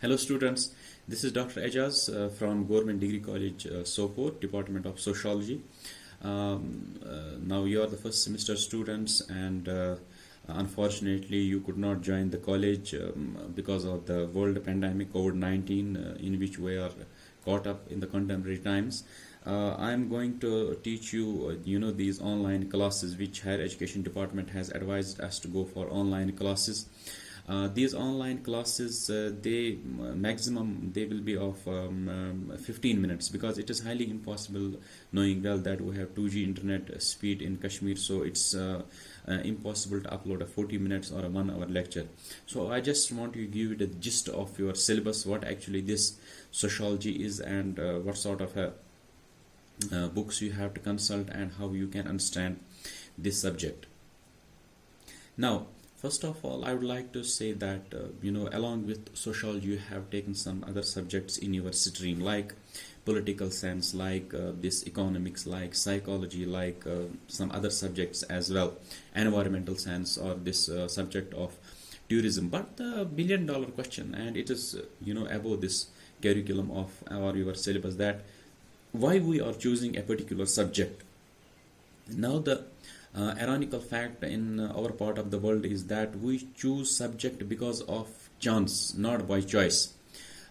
Hello students, this is Dr. Ejaz from Government Degree College, Sopot, Department of Sociology. Now you are the first semester students and unfortunately you could not join the college because of the world pandemic COVID-19 in which we are caught up in the contemporary times. I'm going to teach you, these online classes which Higher Education Department has advised us to go for online classes. These online classes, maximum they will be of 15 minutes because it is highly impossible, knowing well that we have 2G internet speed in Kashmir, so it's impossible to upload a 40 minutes or a 1 hour lecture. So I just want to give you the gist of your syllabus, what actually this sociology is, and what sort of books you have to consult and how you can understand this subject. Now, first of all, I would like to say that, along with sociology, you have taken some other subjects in your stream, like political science, like this economics, like psychology, like some other subjects as well, environmental science, or this subject of tourism. But the $1 billion question, and it is, above this curriculum of our your syllabus, that why we are choosing a particular subject. Now, the ironical fact in our part of the world is that we choose subject because of chance, not by choice.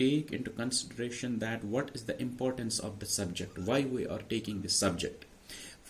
take into consideration that what is the importance of the subject, why we are taking this subject.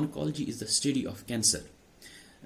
oncology is the study of cancer.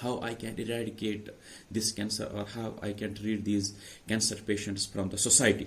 how I can eradicate this cancer or how I can treat these cancer patients from the society.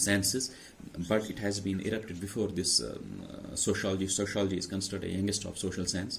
sciences, but it has been erupted before this sociology. Sociology is considered a youngest of social science.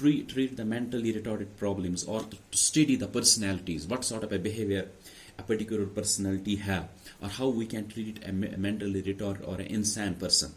treat the mentally retarded problems or to study the personalities, what sort of a behavior a particular personality have, or how we can treat a mentally retarded or an insane person.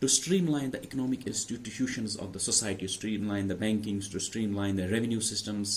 to streamline the economic institutions of the society, streamline the bankings, to streamline the revenue systems,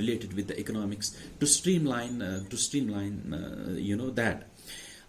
related with the economics, to streamline that.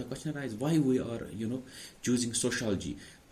the question arises, why we are choosing sociology.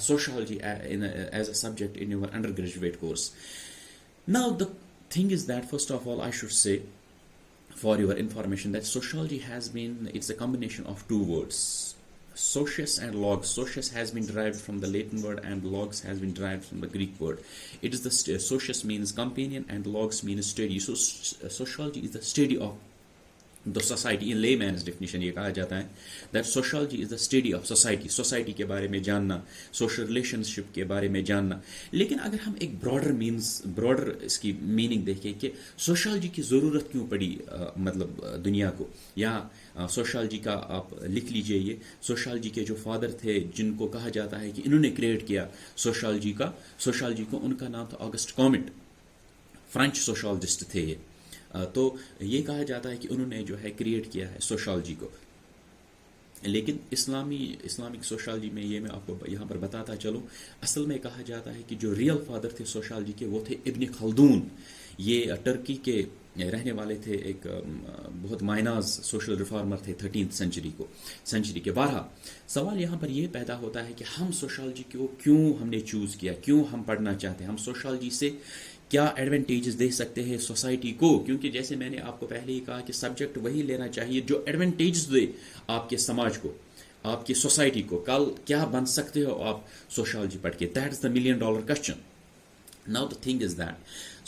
sociology as a subject in your undergraduate course. Now, the thing is that, first of all, I should say, for your information, that sociology has been, it's a combination of two words, socius and logos. Socius has been derived from the Latin word, and logos has been derived from the Greek word. It is the socius means companion, and logos means study. So sociology is the study of the society. In layman's definition یہ کہا جاتا ہے that sociology is the study of society. society کے بارے میں جاننا, social relationship کے بارے میں جاننا. لیکن اگر ہم ایک براڈر اس کی میننگ دیکھیں کہ sociology کی ضرورت کیوں پڑی مطلب دنیا کو, یا sociology کا آپ لکھ لیجئے, یہ sociology کے جو فادر تھے جن کو کہا جاتا ہے کہ انہوں نے کریٹ کیا sociology کو, ان کا نام تھا آگسٹ کامٹ, فرینچ سوشالوجسٹ تھے یہ. تو یہ کہا جاتا ہے کہ انہوں نے جو ہے کریٹ کیا ہے سوشالوجی کو. لیکن اسلامک سوشالوجی میں یہ میں آپ کو یہاں پر بتاتا چلوں, اصل میں کہا جاتا ہے کہ جو ریئل فادر تھے سوشالوجی کے وہ تھے ابن خلدون. یہ ٹرکی کے رہنے والے تھے, ایک بہت مائناز سوشل ریفارمر تھے 13th سینچری کے. بارہا سوال یہاں پر یہ پیدا ہوتا ہے کہ ہم سوشالوجی کو کیوں ہم نے چوز کیا, کیوں ہم پڑھنا چاہتے ہیں, ہم سوشالوجی سے کیا ایڈوانٹیجز دے سکتے ہیں سوسائٹی کو. کیونکہ جیسے میں نے آپ کو پہلے ہی کہا کہ سبجیکٹ وہی لینا چاہیے جو ایڈوانٹیجز دے آپ کے سماج کو, آپ کی سوسائٹی کو. کل کیا بن سکتے ہو آپ سوشالوجی پڑھ کے, that is the $1 million question. Now the thing is that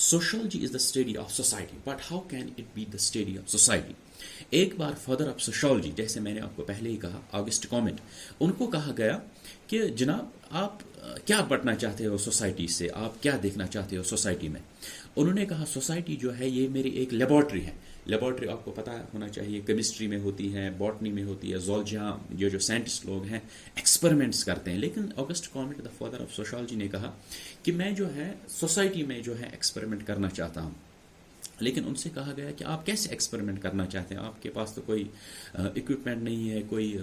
sociology is the study of society, but how can it be the study of society? ایک بار فادر آف سوشالوجی, جیسے میں نے آپ کو پہلے ہی کہا, آگسٹ کامٹ, ان کو کہا گیا کہ جناب آپ کیا پڑھنا چاہتے ہو سوسائٹی سے, آپ کیا دیکھنا چاہتے ہو سوسائٹی میں. انہوں نے کہا سوسائٹی جو ہے یہ میری ایک لیبارٹری ہے. لیبارٹری آپ کو پتہ ہونا چاہیے کیمسٹری میں ہوتی ہے, باٹنی میں ہوتی ہے, زولوجی, جو سائنٹسٹ لوگ ہیں ایکسپیریمنٹس کرتے ہیں. لیکن August comet the father of sociology نے کہا کہ میں جو ہے سوسائٹی میں جو ہے ایکسپیریمنٹ کرنا چاہتا ہوں. لیکن ان سے کہا گیا کہ آپ کیسے ایکسپیریمنٹ کرنا چاہتے ہیں, آپ کے پاس تو کوئی اکوپمنٹ نہیں ہے, کوئی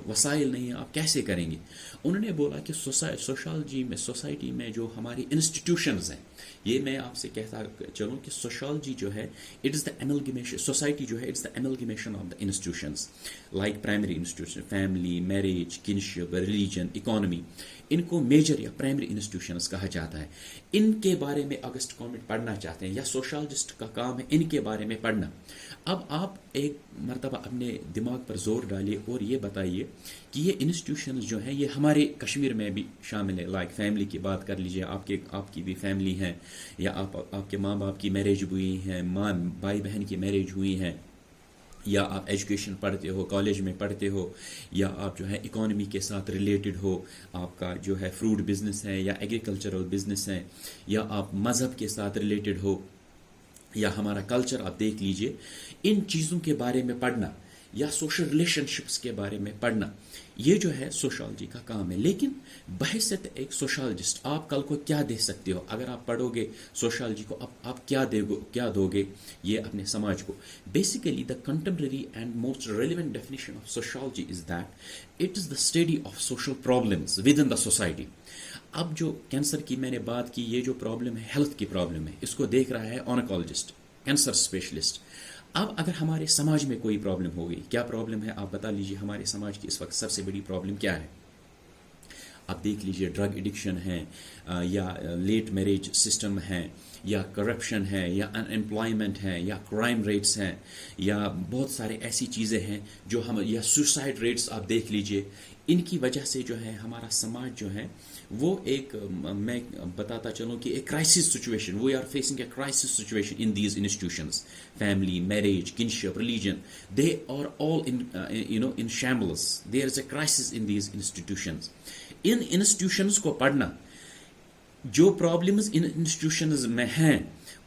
وسائل نہیں ہے, آپ کیسے کریں گے. انہوں نے بولا کہ سوشالوجی میں, سوسائٹی میں جو ہماری انسٹیٹیوشنز ہیں, یہ میں آپ سے کہتا چلوں کہ سوشالوجی جو ہے it is the amalgamation, society جو ہے it's the amalgamation of the institutions like primary institution, family, marriage, kinship, religion, economy. ان کو میجر یا پرائمری انسٹیٹیوشنز کہا جاتا ہے. ان کے بارے میں آگسٹ کامٹ پڑھنا چاہتے ہیں, یا سوشالوجسٹ کا کام ہے ان کے بارے میں پڑھنا. اب آپ ایک مرتبہ اپنے دماغ پر زور ڈالیے اور یہ بتائیے کہ یہ انسٹیٹیوشنز جو ہیں یہ ہمارے کشمیر میں بھی شامل ہے. لائک فیملی کی بات کر لیجیے, آپ کی بھی فیملی ہے, یا آپ کے ماں باپ کی میرج ہوئی ہیں, بھائی بہن کی میرج ہوئی ہیں, یا آپ ایجوکیشن پڑھتے ہو, کالج میں پڑھتے ہو, یا آپ جو ہے اکانومی کے ساتھ ریلیٹڈ ہو, آپ کا جو ہے فروٹ بزنس ہے یا ایگریکلچرل بزنس ہے, یا آپ مذہب کے ساتھ ریلیٹڈ ہو, یا ہمارا کلچر آپ دیکھ لیجئے. ان چیزوں کے بارے میں پڑھنا یا سوشل ریلیشن شپس کے بارے میں پڑھنا, یہ جو ہے سوشالوجی کا کام ہے. لیکن بحیثیت ایک سوشالوجسٹ آپ کل کو کیا دے سکتے ہو اگر آپ پڑھو گے سوشالوجی کو, آپ کیا دو گے یہ اپنے سماج کو. Basically the contemporary and most relevant definition of sociology is that it is the study of social problems with in the society. اب جو کینسر کی میں نے بات کی, یہ جو پرابلم ہے ہیلتھ کی پرابلم ہے, اس کو دیکھ رہا ہے آنکولوجسٹ, کینسر اسپیشلسٹ. اب اگر ہمارے سماج میں کوئی پرابلم ہو گئی, کیا پرابلم ہے آپ بتا لیجئے. ہمارے سماج کی اس وقت سب سے بڑی پرابلم کیا ہے؟ آپ دیکھ لیجئے, ڈرگ ایڈکشن ہے, یا لیٹ میرج سسٹم ہے, یا کرپشن ہے, یا ان امپلائمنٹ ہے, یا کرائم ریٹس ہیں, یا بہت سارے ایسی چیزیں ہیں جو یا سوسائڈ ریٹس آپ دیکھ لیجئے. ان کی وجہ سے جو ہے ہمارا سماج جو ہے وہ ایک, میں بتاتا چلوں کہ ایک crisis situation, we are facing a crisis situation in these institutions. Family, marriage, kinship, religion, they are all in shambles. There is a crisis in these institutions. ان انسٹیٹیوشنز کو پڑھنا, جو پرابلمز ان انسٹیٹیوشنز میں ہیں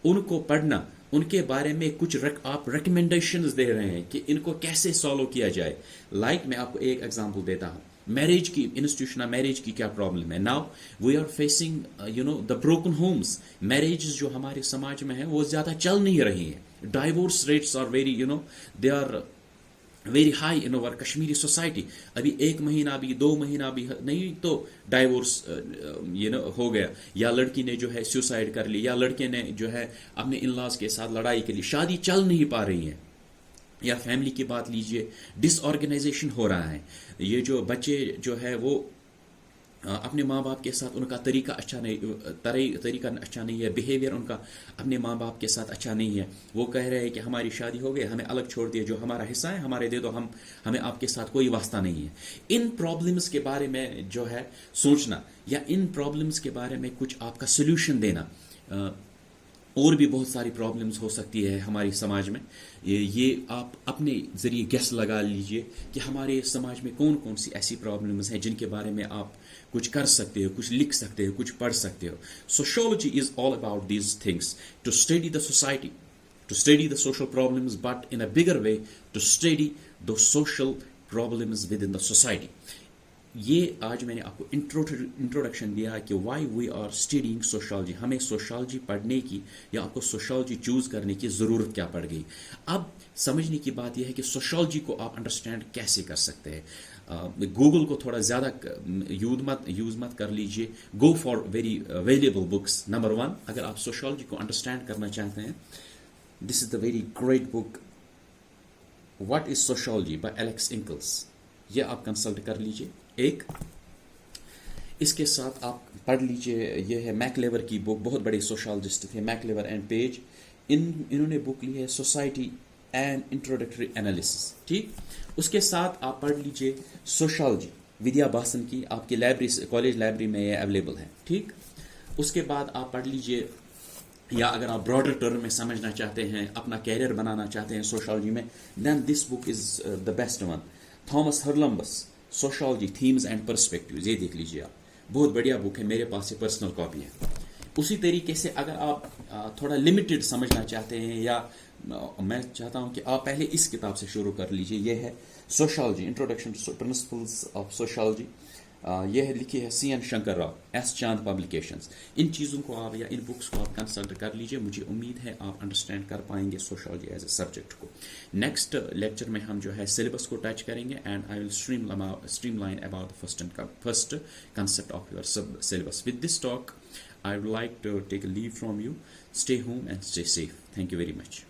ان کو پڑھنا, ان کے بارے میں کچھ آپ ریکمنڈیشنز دے رہے ہیں کہ ان کو کیسے سالو کیا جائے. لائک میں آپ کو ایک ایگزامپل دیتا ہوں, میرج کی انسٹیٹیوشن, میرج کی کیا پرابلم ہے. Now we are facing the broken homes. Marriages جو ہمارے سماج میں ہیں وہ زیادہ چل نہیں رہی ہیں. Divorce rates are very they are very high in over Kashmiri society. ابھی 1 مہینہ بھی 2 مہینہ بھی نہیں تو ڈائیورس ہو گیا, یا لڑکی نے جو ہے سوسائڈ کر لی, یا لڑکے نے جو ہے اپنے ان لاز کے ساتھ لڑائی کے لی, شادی چل نہیں پا رہی ہے. یا فیملی کی بات لیجئے, ڈس آرگنائزیشن ہو رہا ہے. یہ جو بچے جو ہے وہ اپنے ماں باپ کے ساتھ ان کا طریقہ اچھا نہیں، طریقہ اچھا نہیں ہے، بیہیویئر ان کا اپنے ماں باپ کے ساتھ اچھا نہیں ہے. وہ کہہ رہے ہیں کہ ہماری شادی ہو گئی، ہمیں الگ چھوڑ دیا، جو ہمارا حصہ ہے ہمارے دے دو، ہمیں آپ کے ساتھ کوئی واسطہ نہیں ہے. ان پرابلمس کے بارے میں جو ہے سوچنا، یا ان پرابلمس کے بارے میں کچھ آپ کا سلوشن دینا. اور بھی بہت ساری پرابلمس ہو سکتی ہے ہماری سماج میں. یہ آپ اپنے ذریعے گیس لگا لیجئے کہ ہمارے سماج میں کون کون سی ایسی پرابلمس ہیں جن کے بارے میں آپ کچھ کر سکتے ہو، کچھ لکھ سکتے ہو، کچھ پڑھ سکتے ہو. Sociology is all about these things, to study the society, to study the social problems, but in a bigger way to study the social problems within the society. یہ آج میں نے آپ کو انٹروڈکشن دیا کہ why we are studying sociology. ہمیں sociology پڑھنے کی یا آپ کو سوشالوجی چوز کرنے کی ضرورت کیا پڑ گئی. اب سمجھنے کی بات یہ ہے کہ سوشالوجی کو آپ انڈرسٹینڈ کیسے کر سکتے ہیں. گوگل کو تھوڑا زیادہ یوز مت کر لیجئے. Go for very available books. Number 1، اگر آپ سوشالوجی کو انڈرسٹینڈ کرنا چاہتے ہیں، this is the very great book what is sociology by Alex Inkeles. یہ آپ کنسلٹ کر لیجئے. ایک اس کے ساتھ آپ پڑھ لیجئے، یہ ہے میک لیور کی بک، بہت بڑے سوشالوجسٹ تھے میک لیور اینڈ پیج. انہوں نے بک لی ہے سوسائٹی اینڈ انٹروڈکٹری انالیسس. ٹھیک. اس کے ساتھ آپ پڑھ لیجئے سوشالوجی ودیا باسن کی، آپ کی لائبریری، کالج لائبریری میں یہ اویلیبل ہے. ٹھیک. اس کے بعد آپ پڑھ لیجئے، یا اگر آپ براڈر ٹرم میں سمجھنا چاہتے ہیں، اپنا کیریئر بنانا چاہتے ہیں سوشالوجی میں، then this book is the best one. Thomas Haralambos, sociology themes and perspectives. یہ دیکھ لیجئے آپ، بہت بڑھیا بک ہے، میرے پاس یہ پرسنل کاپی ہے. اسی طریقے سے اگر آپ تھوڑا لمیٹڈ سمجھنا چاہتے ہیں، یا میں چاہتا ہوں کہ آپ پہلے اس کتاب سے شروع کر لیجئے. یہ ہے sociology introduction to principles of sociology. یہ ہے لکھی ہے C N Shankar Rao, S Chand publications. ان چیزوں کو آپ یا ان بکس کو آپ کنسلٹ کر لیجئے. مجھے امید ہے آپ انڈرسٹینڈ کر پائیں گے سوشالوجی ایز اے سبجیکٹ کو. نیکسٹ لیکچر میں ہم جو ہے سلیبس کو ٹچ کریں گے، and I will stream line about the first concept of your syllabus. With this talk, I would like to take a leave from you. Stay home and stay safe. Thank you very much.